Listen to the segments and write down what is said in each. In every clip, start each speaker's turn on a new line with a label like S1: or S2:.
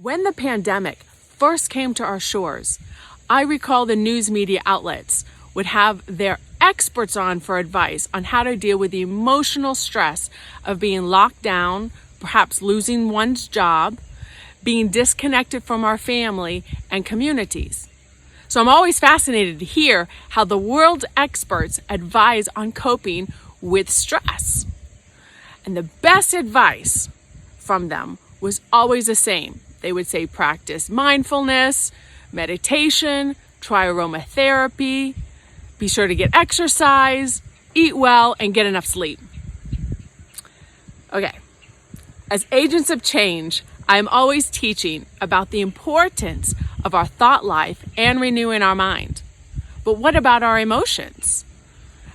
S1: When the pandemic first came to our shores, I recall the news media outlets would have their experts on for advice on how to deal with the emotional stress of being locked down, perhaps losing one's job, being disconnected from our family and communities. So I'm always fascinated to hear how the world's experts advise on coping with stress. And the best advice from them was always the same. They would say practice mindfulness, meditation, try aromatherapy, be sure to get exercise, eat well, and get enough sleep. Okay, as agents of change, I am always teaching about the importance of our thought life and renewing our mind. But what about our emotions?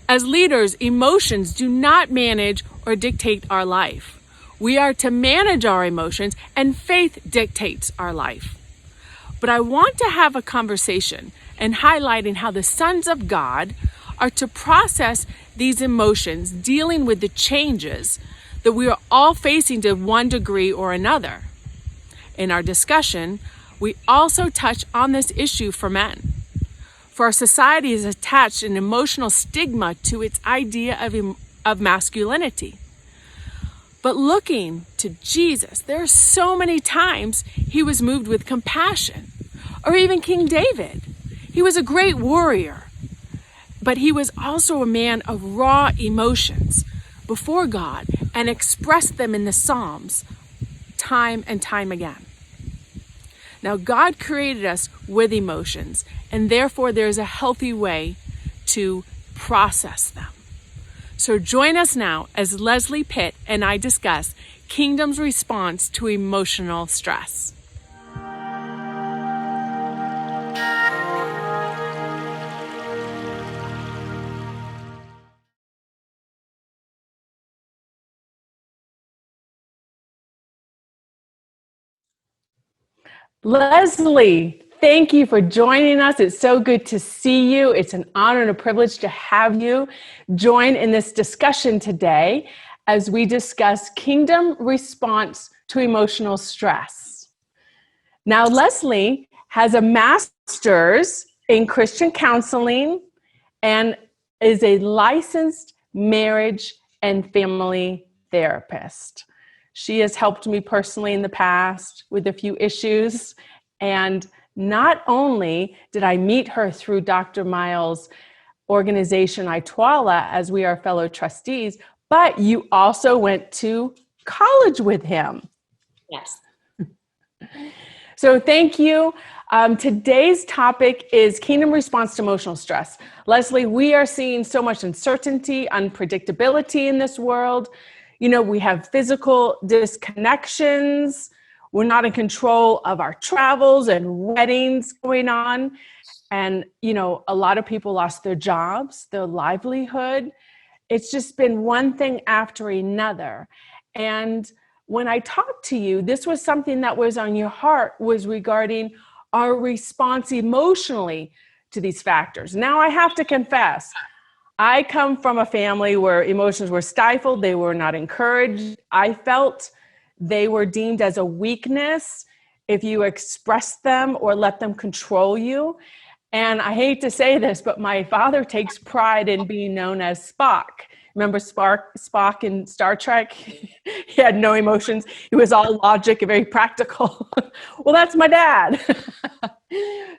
S1: As leaders, emotions do not manage or dictate our life. We are to manage our emotions, and faith dictates our life. But I want to have a conversation and highlighting how the sons of God are to process these emotions, dealing with the changes that we are all facing to one degree or another. In our discussion, we also touch on this issue for men. For our society has attached an emotional stigma to its idea of masculinity. But looking to Jesus, there are so many times he was moved with compassion. Or even King David. He was a great warrior, but he was also a man of raw emotions before God and expressed them in the Psalms time and time again. Now, God created us with emotions, and therefore there's a healthy way to process them. So join us now as Leslie Pitt and I discuss Kingdom's response to emotional stress. Leslie, thank you for joining us. It's so good to see you. It's an honor and a privilege to have you join in this discussion today as we discuss Kingdom response to emotional stress. Now, Leslie has a master's in Christian counseling and is a licensed marriage and family therapist. She has helped me personally in the past with a few issues. And not only did I meet her through Dr. Miles' organization, Itwala, as we are fellow trustees, but you also went to college with him.
S2: Yes.
S1: So thank you. Today's topic is Kingdom response to emotional stress. Leslie, we are seeing so much uncertainty, unpredictability in this world. You know, we have physical disconnections. We're not in control of our travels and weddings going on. And, you know, a lot of people lost their jobs, their livelihood. It's just been one thing after another. And when I talked to you, this was something that was on your heart, was regarding our response emotionally to these factors. Now, I have to confess, I come from a family where emotions were stifled. They were not encouraged. I felt they were deemed as a weakness if you expressed them or let them control you. And I hate to say this, but my father takes pride in being known as Spock. Remember Spock in Star Trek? He had no emotions. He was all logic and very practical. Well, that's my dad.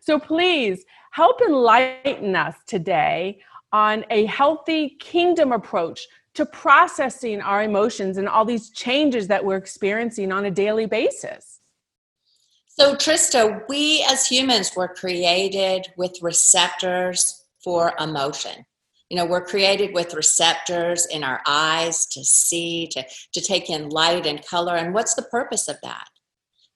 S1: So please help enlighten us today on a healthy Kingdom approach to processing our emotions and all these changes that we're experiencing on a daily basis.
S2: So, Trista, we as humans were created with receptors for emotion. You know, we're created with receptors in our eyes to see, to take in light and color. And what's the purpose of that?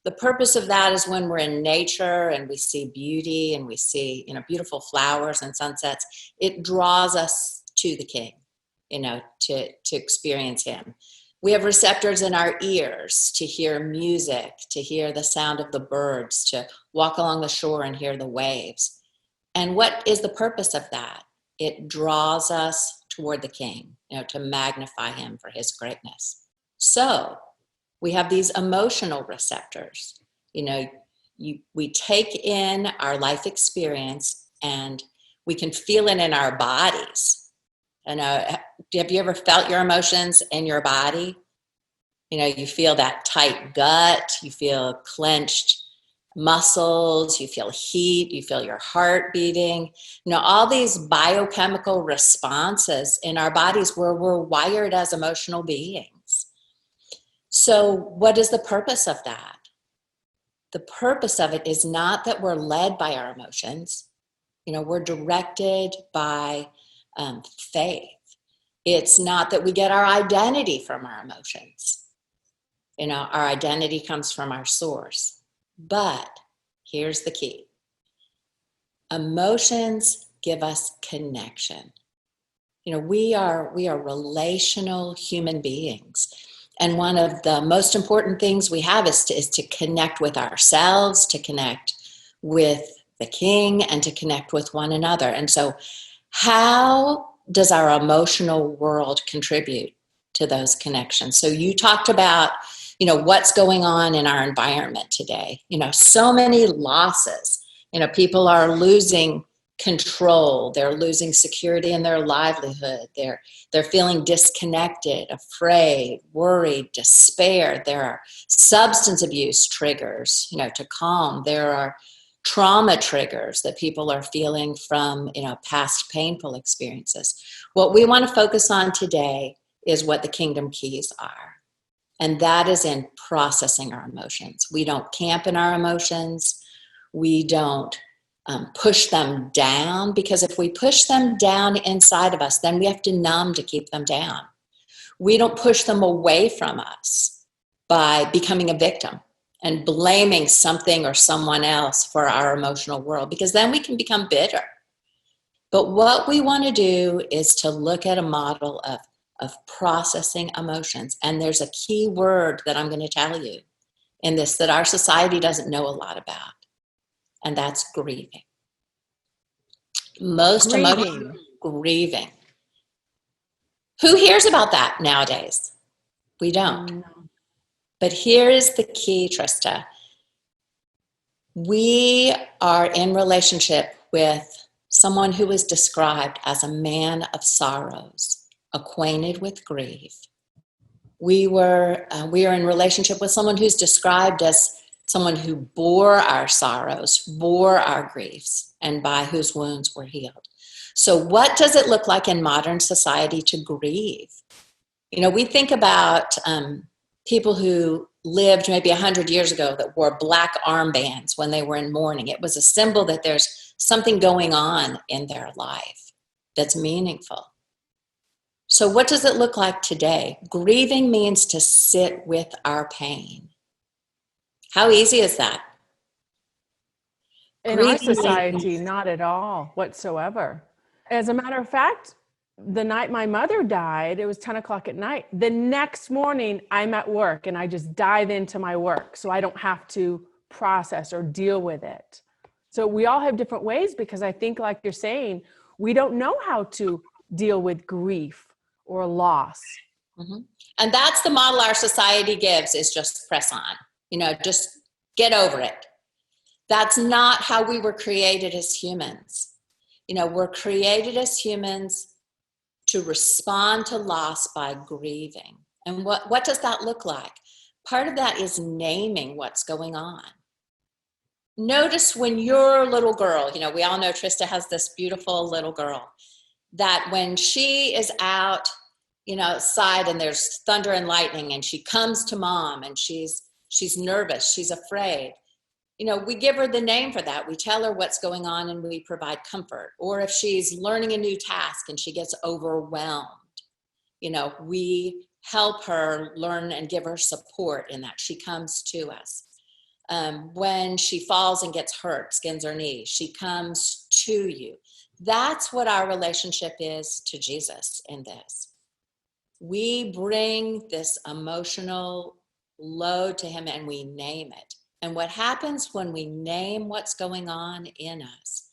S2: The purpose of that is when we're in nature and we see beauty and we see, you know, beautiful flowers and sunsets, it draws us to the King, you know, to experience him. We have receptors in our ears to hear music, to hear the sound of the birds, to walk along the shore and hear the waves. And what is the purpose of that? It draws us toward the King, you know, to magnify him for his greatness. So we have these emotional receptors. You know, we take in our life experience and we can feel it in our bodies. And have you ever felt your emotions in your body? You know, you feel that tight gut, you feel clenched muscles, you feel heat, you feel your heart beating. You know, all these biochemical responses in our bodies where we're wired as emotional beings. So, what is the purpose of that? The purpose of it is not that we're led by our emotions. You know, we're directed by faith. It's not that we get our identity from our emotions. You know, our identity comes from our source. But here's the key. Emotions give us connection. You know, we are relational human beings. And one of the most important things we have is to connect with ourselves, to connect with the King, and to connect with one another. And so how does our emotional world contribute to those connections? So you talked about, you know, what's going on in our environment today. You know, so many losses. You know, people are losing control. They're losing security in their livelihood. They're feeling disconnected, afraid, worried, despair. There are substance abuse triggers, you know, to calm. There are trauma triggers that people are feeling from, you know, past painful experiences. What we want to focus on today is what the kingdom keys are. And that is in processing our emotions. We don't camp in our emotions. We don't push them down, because if we push them down inside of us, then we have to numb to keep them down. We don't push them away from us by becoming a victim and blaming something or someone else for our emotional world, because then we can become bitter. But what we want to do is to look at a model of processing emotions. And there's a key word that I'm going to tell you in this that our society doesn't know a lot about, and that's grieving. Most emotions, grieving. Who hears about that nowadays? We don't. But here is the key, Trista. We are in relationship with someone who is described as a man of sorrows, acquainted with grief. We are in relationship with someone who's described as someone who bore our sorrows, bore our griefs, and by whose wounds we're healed. So what does it look like in modern society to grieve? You know, we think about people who lived maybe 100 years ago that wore black armbands when they were in mourning. It was a symbol that there's something going on in their life that's meaningful. So what does it look like today? Grieving means to sit with our pain. How easy is that?
S1: In our society, not at all whatsoever. As a matter of fact, the night my mother died, it was 10 o'clock at night. The next morning, I'm at work and I just dive into my work so I don't have to process or deal with it. So we all have different ways, because I think, like you're saying, we don't know how to deal with grief or loss.
S2: Mm-hmm. And that's the model our society gives, is just press on, you know, just get over it. That's not how we were created as humans. You know, we're created as humans to respond to loss by grieving. And what does that look like? Part of that is naming what's going on. Notice when your little girl, you know, we all know Trista has this beautiful little girl, that when she is out, you know, outside and there's thunder and lightning and she comes to mom and she's nervous, she's afraid. You know, we give her the name for that. We tell her what's going on and we provide comfort. Or if she's learning a new task and she gets overwhelmed, you know, we help her learn and give her support in that. She comes to us. When she falls and gets hurt, skins her knee, she comes to you. That's what our relationship is to Jesus in this. We bring this emotional load to him and we name it. And what happens when we name what's going on in us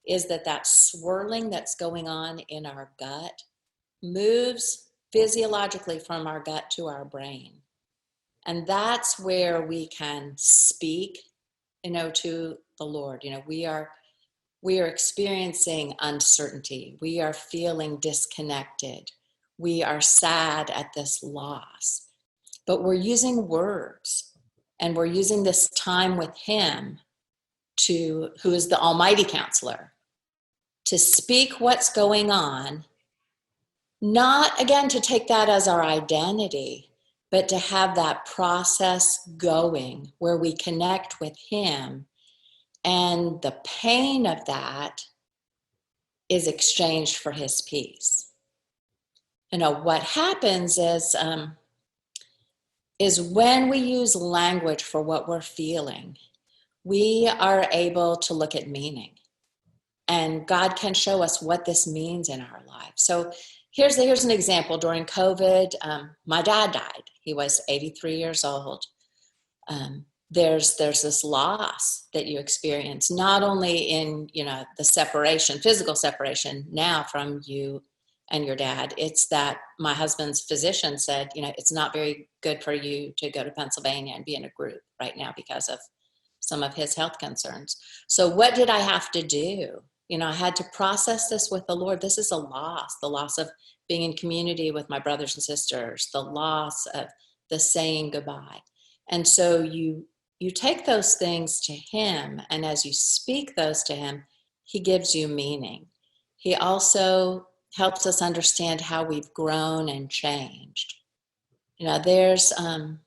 S2: is that swirling that's going on in our gut moves physiologically from our gut to our brain. And that's where we can speak, to the Lord. We are experiencing uncertainty. We are feeling disconnected. We are sad at this loss. But we're using words, and we're using this time with Him, who is the Almighty Counselor, to speak what's going on, not again to take that as our identity, but to have that process going where we connect with Him, and the pain of that is exchanged for His peace. What happens is when we use language for what we're feeling, we are able to look at meaning. And God can show us what this means in our life. So here's an example. During COVID, my dad died. He was 83 years old. There's this loss that you experience, not only in the separation, physical separation now from you and your dad. It's that my husband's physician said, it's not very good for you to go to Pennsylvania and be in a group right now because of some of his health concerns. So what did I have to do? I had to process this with the Lord. This is a loss, the loss of being in community with my brothers and sisters, the loss of the saying goodbye. And so you take those things to Him, and as you speak those to Him, He gives you meaning. He also helps us understand how we've grown and changed. There's a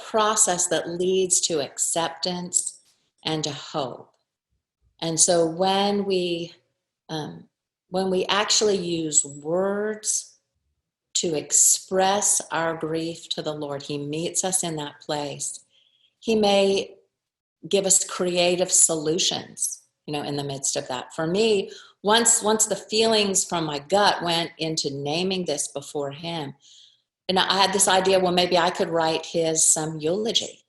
S2: process that leads to acceptance and to hope. And so when we actually use words to express our grief to the Lord, He meets us in that place. He may give us creative solutions, in the midst of that. For me, once the feelings from my gut went into naming this before Him, and I had this idea, well, maybe I could write His eulogy.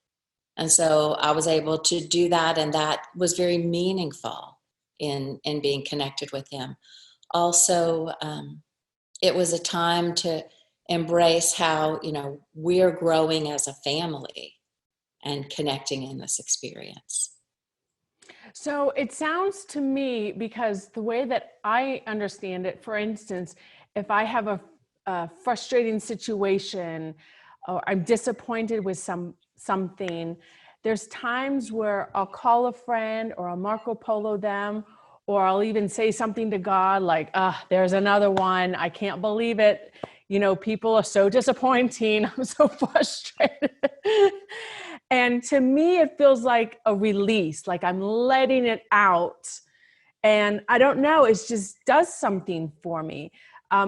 S2: And so I was able to do that, and that was very meaningful in being connected with Him. Also, it was a time to embrace how, we're growing as a family and connecting in this experience.
S1: So it sounds to me, because the way that I understand it, for instance, if I have a frustrating situation, or I'm disappointed with something, there's times where I'll call a friend, or I'll Marco Polo them, or I'll even say something to God like, there's another one. I can't believe it. People are so disappointing. I'm so frustrated. And to me, it feels like a release, like I'm letting it out. And I don't know, it just does something for me.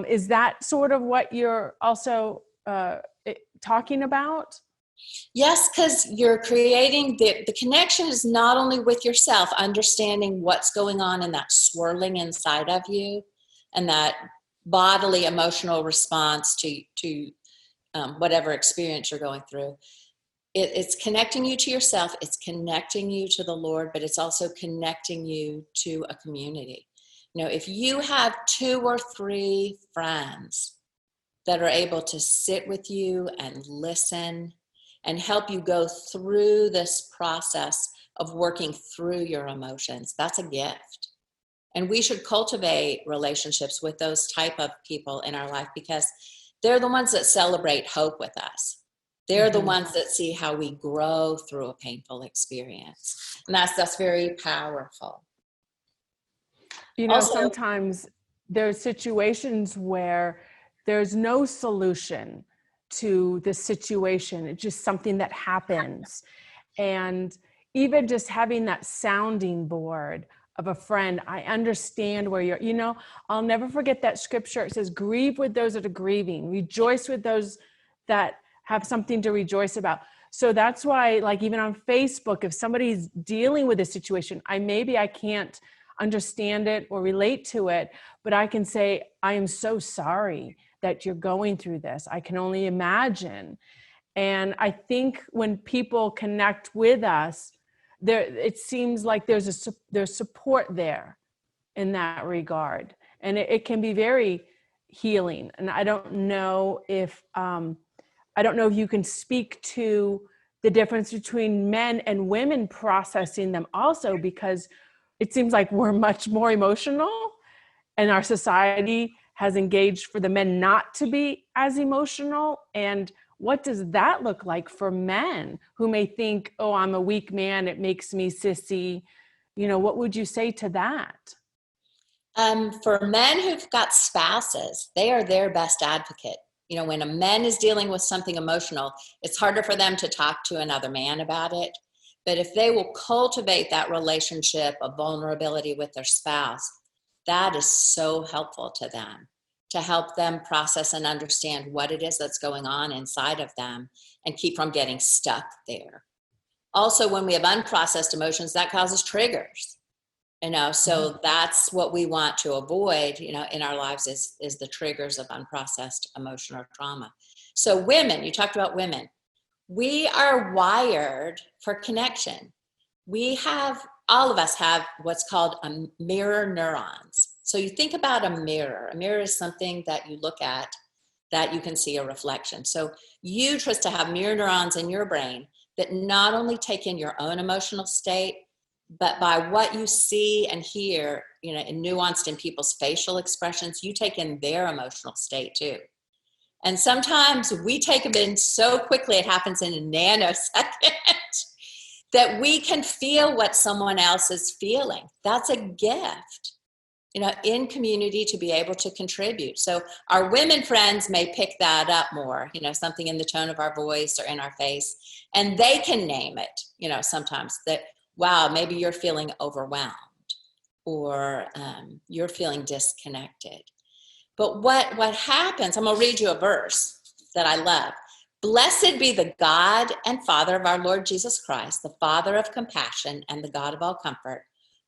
S1: Is that sort of what you're also talking about?
S2: Yes, because you're creating the connection is not only with yourself, understanding what's going on in that swirling inside of you, and that bodily emotional response to whatever experience you're going through. It's connecting you to yourself, it's connecting you to the Lord, but it's also connecting you to a community. If you have 2 or 3 friends that are able to sit with you and listen and help you go through this process of working through your emotions, that's a gift. And we should cultivate relationships with those type of people in our life, because they're the ones that celebrate hope with us. They're the ones that see how we grow through a painful experience. And that's very powerful. Also,
S1: sometimes there's situations where there's no solution to the situation. It's just something that happens. And even just having that sounding board of a friend, I understand where you're, I'll never forget that scripture. It says, grieve with those that are grieving, rejoice with those that have something to rejoice about. So that's why, like, even on Facebook, if somebody's dealing with a situation, I can't understand it or relate to it, but I can say, I am so sorry that you're going through this. I can only imagine. And I think when people connect with us, it seems like there's support there in that regard. And it can be very healing. And I don't know if, I don't know if you can speak to the difference between men and women processing them also, because it seems like we're much more emotional and our society has engaged for the men not to be as emotional. And what does that look like for men who may think, oh, I'm a weak man, it makes me sissy? What would you say to that?
S2: For men who've got spouses, they are their best advocate. When a man is dealing with something emotional, it's harder for them to talk to another man about it. But if they will cultivate that relationship of vulnerability with their spouse, that is so helpful to them, to help them process and understand what it is that's going on inside of them and keep from getting stuck there. Also, when we have unprocessed emotions, that causes triggers. So that's what we want to avoid, in our lives is the triggers of unprocessed emotion or trauma. So women, you talked about women. We are wired for connection. All of us have what's called a mirror neurons. So you think about a mirror. A mirror is something that you look at that you can see a reflection. So you, Trista, have mirror neurons in your brain that not only take in your own emotional state, but by what you see and hear, and nuanced in people's facial expressions, you take in their emotional state too. And sometimes we take them in so quickly, it happens in a nanosecond, that we can feel what someone else is feeling. That's a gift, in community, to be able to contribute. So our women friends may pick that up more, something in the tone of our voice or in our face, and they can name it, sometimes that, wow, maybe you're feeling overwhelmed or you're feeling disconnected. But what happens, I'm going to read you a verse that I love. Blessed be the God and Father of our Lord Jesus Christ, the Father of compassion and the God of all comfort,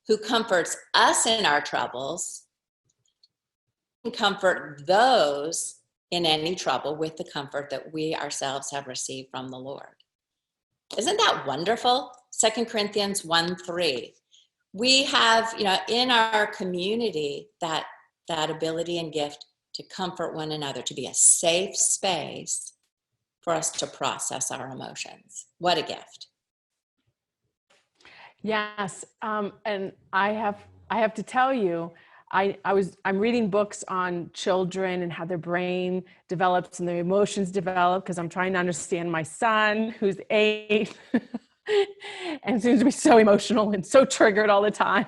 S2: who comforts us in our troubles and comfort those in any trouble with the comfort that we ourselves have received from the Lord. Isn't that wonderful? 2 Corinthians 1:3. We have, in our community, that ability and gift to comfort one another, to be a safe space for us to process our emotions. What a gift.
S1: Yes, and I have to tell you, I'm reading books on children and how their brain develops and their emotions develop, because I'm trying to understand my son, who's 8 and seems to be so emotional and so triggered all the time.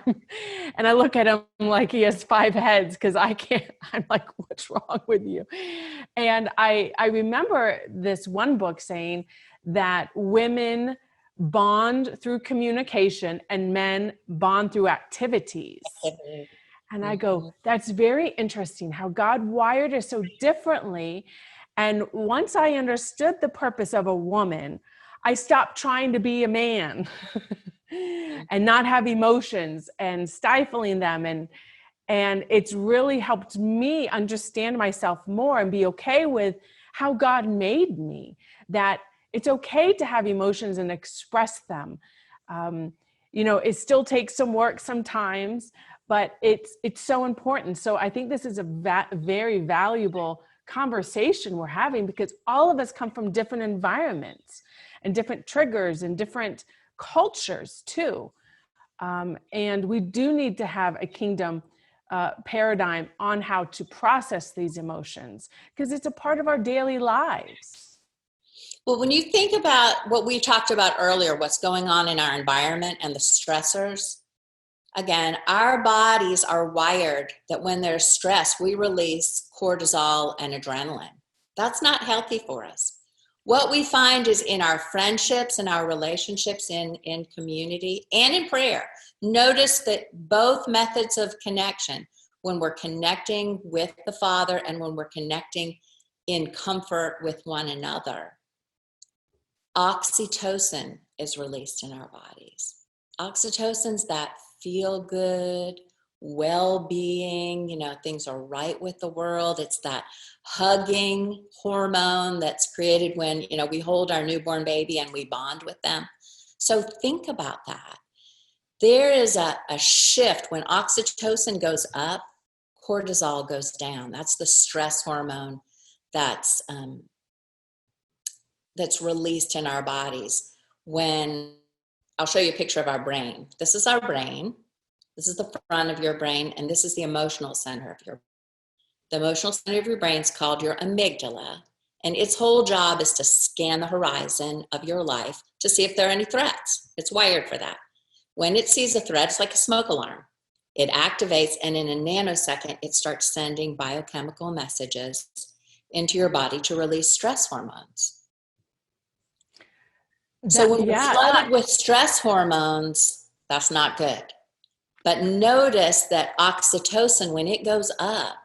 S1: And I look at him like he has 5 heads, because I can't. I'm like, what's wrong with you? And I remember this one book saying that women bond through communication and men bond through activities. And I go, that's very interesting how God wired us so differently. And once I understood the purpose of a woman, I stopped trying to be a man and not have emotions and stifling them. And it's really helped me understand myself more and be okay with how God made me, that it's okay to have emotions and express them. It still takes some work sometimes, but it's so important. So I think this is a very valuable conversation we're having, because all of us come from different environments and different triggers and different cultures too. And we do need to have a kingdom paradigm on how to process these emotions, because it's a part of our daily lives.
S2: Well, when you think about what we talked about earlier, what's going on in our environment and the stressors, again, our bodies are wired that when there's stress, we release cortisol and adrenaline. That's not healthy for us. What we find is in our friendships and our relationships in community and in prayer, notice that both methods of connection, when we're connecting with the Father and when we're connecting in comfort with one another, oxytocin is released in our bodies. Oxytocin's that feel good, well-being, things are right with the world. It's that hugging hormone that's created when, we hold our newborn baby and we bond with them. So think about that. There is a shift when oxytocin goes up, cortisol goes down. That's the stress hormone that's that's released in our bodies when, I'll show you a picture of our brain. This is our brain. This is the front of your brain, and this is the emotional center of your brain. The emotional center of your brain is called your amygdala, and its whole job is to scan the horizon of your life to see if there are any threats. It's wired for that. When it sees a threat, it's like a smoke alarm. It activates, and in a nanosecond, it starts sending biochemical messages into your body to release stress hormones. So when we're flooded with stress hormones, that's not good. But notice that oxytocin, when it goes up,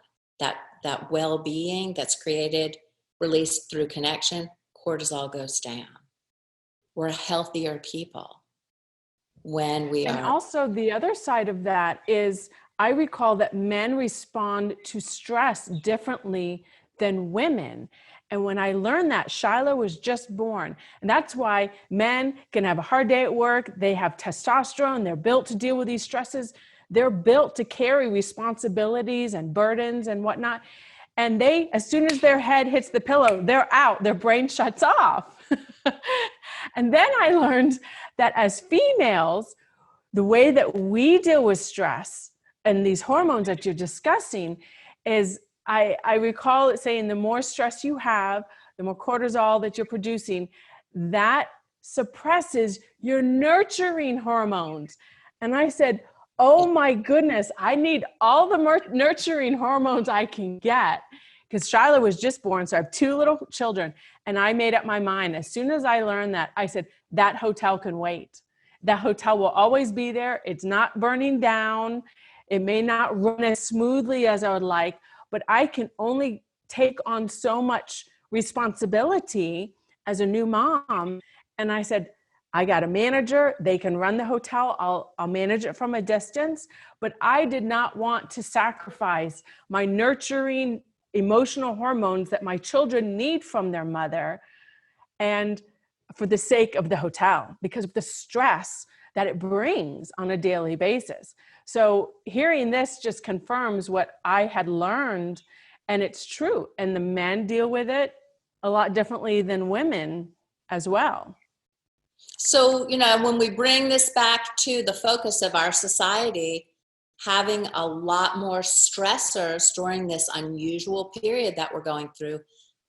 S2: that well-being that's created, released through connection, cortisol goes down. We're healthier people when we are.
S1: And also the other side of that is, I recall that men respond to stress differently than women. And when I learned that, Shiloh was just born. And that's why men can have a hard day at work. They have testosterone. They're built to deal with these stresses. They're built to carry responsibilities and burdens and whatnot. And they, as soon as their head hits the pillow, they're out. Their brain shuts off. And then I learned that as females, the way that we deal with stress and these hormones that you're discussing is, I recall it saying the more stress you have, the more cortisol that you're producing, that suppresses your nurturing hormones. And I said, oh my goodness, I need all the nurturing hormones I can get. Because Shiloh was just born, so I have 2 little children. And I made up my mind. As soon as I learned that, I said, that hotel can wait. That hotel will always be there. It's not burning down. It may not run as smoothly as I would like, but I can only take on so much responsibility as a new mom. And I said, I got a manager. They can run the hotel. I'll manage it from a distance. But I did not want to sacrifice my nurturing emotional hormones that my children need from their mother, and for the sake of the hotel, because of the stress that it brings on a daily basis. So hearing this just confirms what I had learned, and it's true. And the men deal with it a lot differently than women as well.
S2: So, when we bring this back to the focus of our society, having a lot more stressors during this unusual period that we're going through,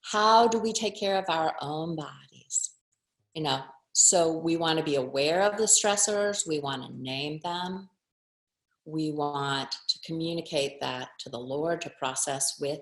S2: how do we take care of our own bodies? So we want to be aware of the stressors. We want to name them. We want to communicate that to the Lord, to process with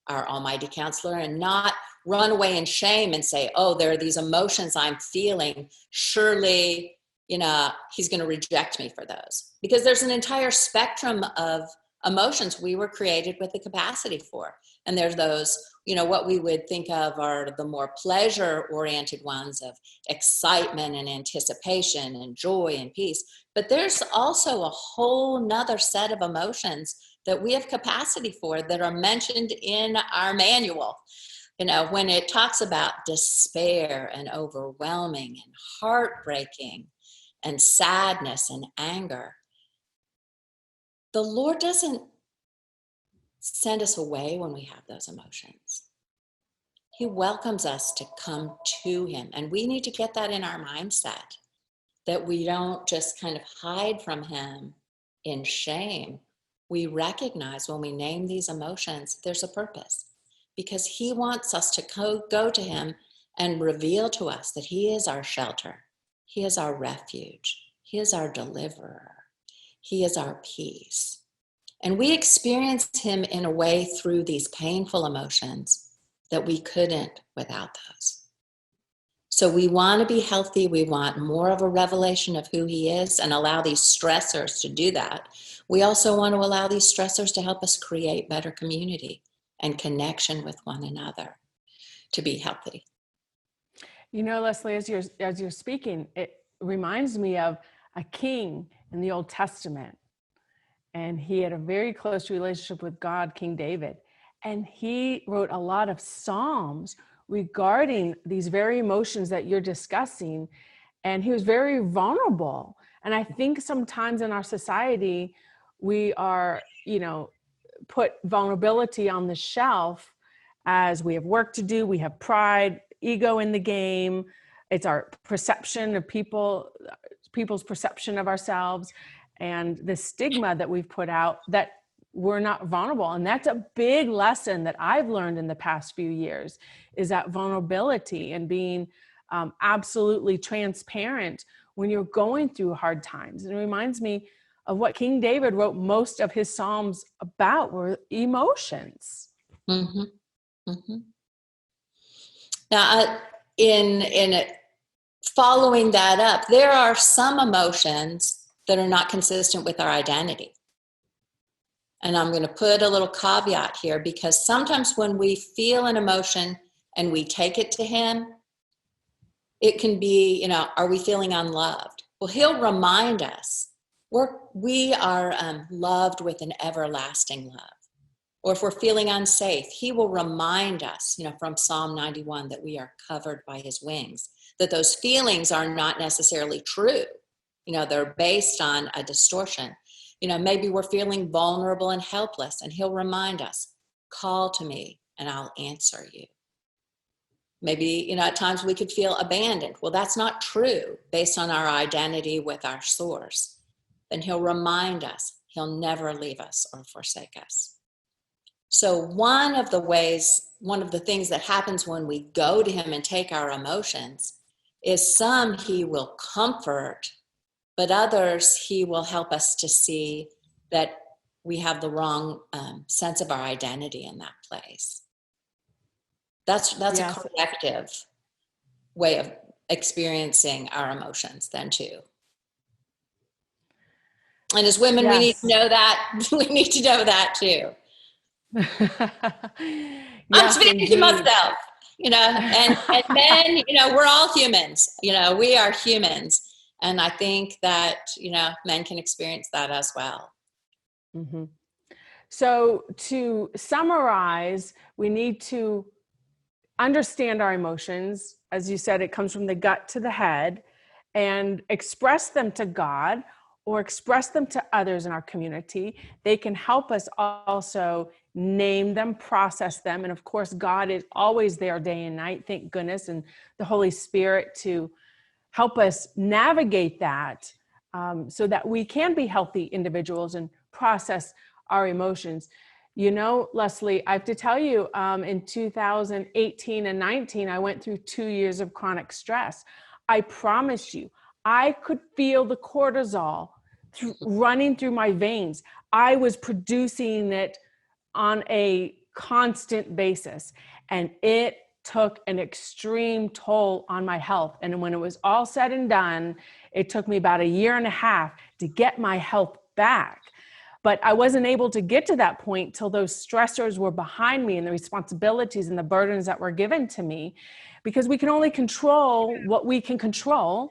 S2: our Almighty Counselor, and not run away in shame and say, oh, there are these emotions I'm feeling. Surely, he's going to reject me for those. Because there's an entire spectrum of emotions we were created with the capacity for. And there's those, what we would think of are the more pleasure-oriented ones of excitement and anticipation and joy and peace. But there's also a whole nother set of emotions that we have capacity for that are mentioned in our manual. When it talks about despair and overwhelming and heartbreaking and sadness and anger, the Lord doesn't send us away when we have those emotions. He welcomes us to come to him. And we need to get that in our mindset, that we don't just kind of hide from him in shame. We recognize when we name these emotions, there's a purpose, because he wants us to go to him and reveal to us that he is our shelter. He is our refuge. He is our deliverer. He is our peace. And we experience him in a way through these painful emotions that we couldn't without those. So we want to be healthy. We want more of a revelation of who he is and allow these stressors to do that. We also want to allow these stressors to help us create better community and connection with one another to be healthy.
S1: Leslie, as you're speaking, it reminds me of a king in the Old Testament. And he had a very close relationship with God, King David. And he wrote a lot of Psalms regarding these very emotions that you're discussing. And he was very vulnerable. And I think sometimes in our society, we are, put vulnerability on the shelf as we have work to do, we have pride, ego in the game. It's our perception of people's perception of ourselves, and the stigma that we've put out that we're not vulnerable. And that's a big lesson that I've learned in the past few years, is that vulnerability and being absolutely transparent when you're going through hard times. And it reminds me of what King David wrote most of his Psalms about, were emotions.
S2: Mm-hmm. Mm-hmm. Now, in following that up, there are some emotions that are not consistent with our identity. And I'm going to put a little caveat here, because sometimes when we feel an emotion and we take it to him, it can be, are we feeling unloved? Well, he'll remind us we are loved with an everlasting love. Or if we're feeling unsafe, he will remind us, from Psalm 91, that we are covered by his wings, that those feelings are not necessarily true. They're based on a distortion. Maybe we're feeling vulnerable and helpless, and he'll remind us, call to me and I'll answer you. Maybe, at times we could feel abandoned. Well, that's not true based on our identity with our source. Then he'll remind us he'll never leave us or forsake us. So one of the things that happens when we go to him and take our emotions is some he will comfort, but others he will help us to see that we have the wrong sense of our identity in that place. That's yes. A collective way of experiencing our emotions then too. And as women, yes. We need to know that. We need to know that too.
S1: Yes,
S2: I'm speaking to myself, and men, we're all humans, we are humans. And I think that, men can experience that as well.
S1: Mm-hmm. So to summarize, we need to understand our emotions. As you said, it comes from the gut to the head, and express them to God or express them to others in our community. They can help us also name them, process them. And of course, God is always there day and night, thank goodness, and the Holy Spirit to help us navigate that so that we can be healthy individuals and process our emotions. Leslie, I have to tell you, in 2018 and 19, I went through 2 years of chronic stress. I promise you, I could feel the cortisol running through my veins. I was producing it on a constant basis, and it took an extreme toll on my health. And when it was all said and done, it took me about 1.5 years to get my health back. But I wasn't able to get to that point till those stressors were behind me and the responsibilities and the burdens that were given to me, because we can only control what we can control.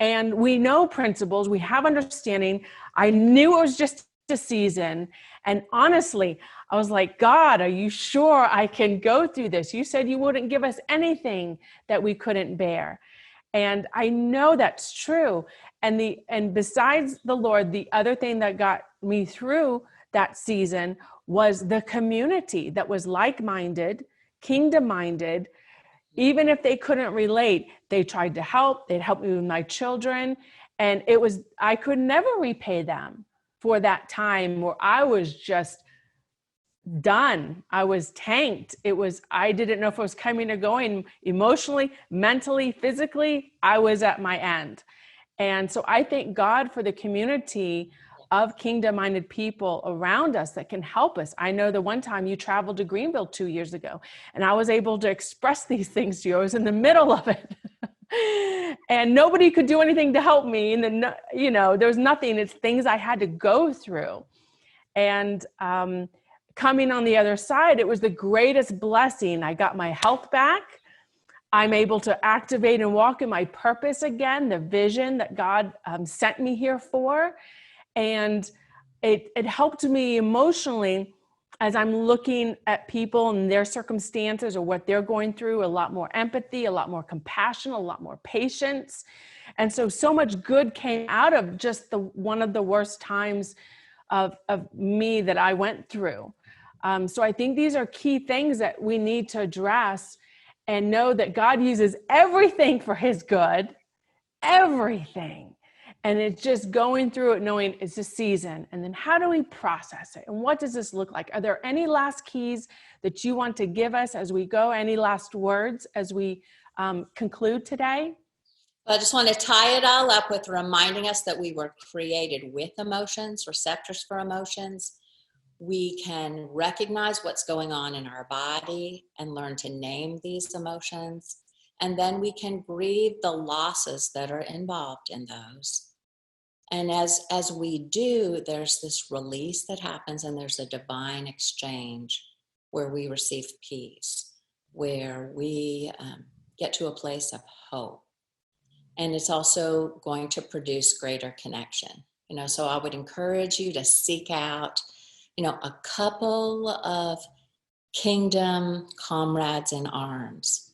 S1: And we know principles, we have understanding. I knew it was just a season. And honestly, I was like, God, are you sure I can go through this? You said you wouldn't give us anything that we couldn't bear. And I know that's true. And besides the Lord, the other thing that got me through that season was the community that was like-minded, kingdom-minded. Even if they couldn't relate, they tried to help. They'd help me with my children. And I could never repay them for that time where I was just done. I was tanked. I didn't know if it was coming or going emotionally, mentally, physically. I was at my end. And so I thank God for the community of kingdom-minded people around us that can help us. I know the one time you traveled to Greenville 2 years ago, and I was able to express these things to you. I was in the middle of it. And nobody could do anything to help me. And then, there was nothing. It's things I had to go through. And coming on the other side, it was the greatest blessing. I got my health back. I'm able to activate and walk in my purpose again, the vision that God sent me here for. And it helped me emotionally as I'm looking at people and their circumstances or what they're going through, a lot more empathy, a lot more compassion, a lot more patience. And so much good came out of just one of the worst times of me that I went through. So I think these are key things that we need to address. and know that God uses everything for his good, everything. And it's just going through it, knowing it's a season. And then how do we process it? And what does this look like? Are there any last keys that you want to give us as we go? Any last words as we conclude today?
S2: I just want to tie it all up with reminding us that we were created with emotions, receptors for emotions. We can recognize what's going on in our body and learn to name these emotions. And then we can grieve the losses that are involved in those. And as we do, there's this release that happens, and there's a divine exchange where we receive peace, where we get to a place of hope. And it's also going to produce greater connection. So I would encourage you to seek out, a couple of kingdom comrades in arms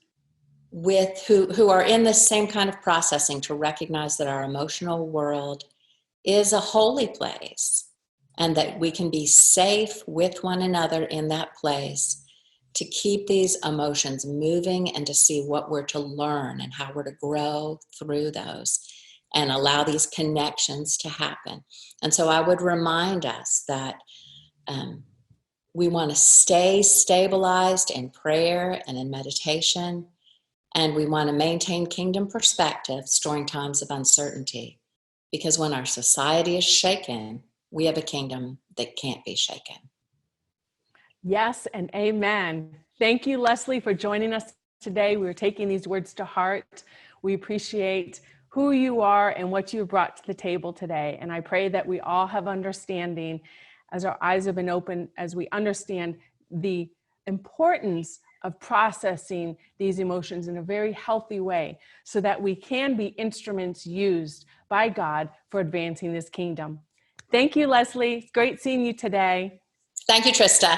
S2: with who are in the same kind of processing, to recognize that our emotional world is a holy place and that we can be safe with one another in that place, to keep these emotions moving and to see what we're to learn and how we're to grow through those and allow these connections to happen. And so I would remind us that we want to stay stabilized in prayer and in meditation, and we want to maintain kingdom perspective during times of uncertainty, because when our society is shaken, we have a kingdom that can't be shaken.
S1: Yes, and amen. Thank you, Leslie, for joining us today. We're taking these words to heart. We appreciate who you are and what you've brought to the table today. And I pray that we all have understanding as our eyes have been opened, as we understand the importance of processing these emotions in a very healthy way, so that we can be instruments used by God for advancing this kingdom. Thank you, Leslie. It's great seeing you today.
S2: Thank you, Trista.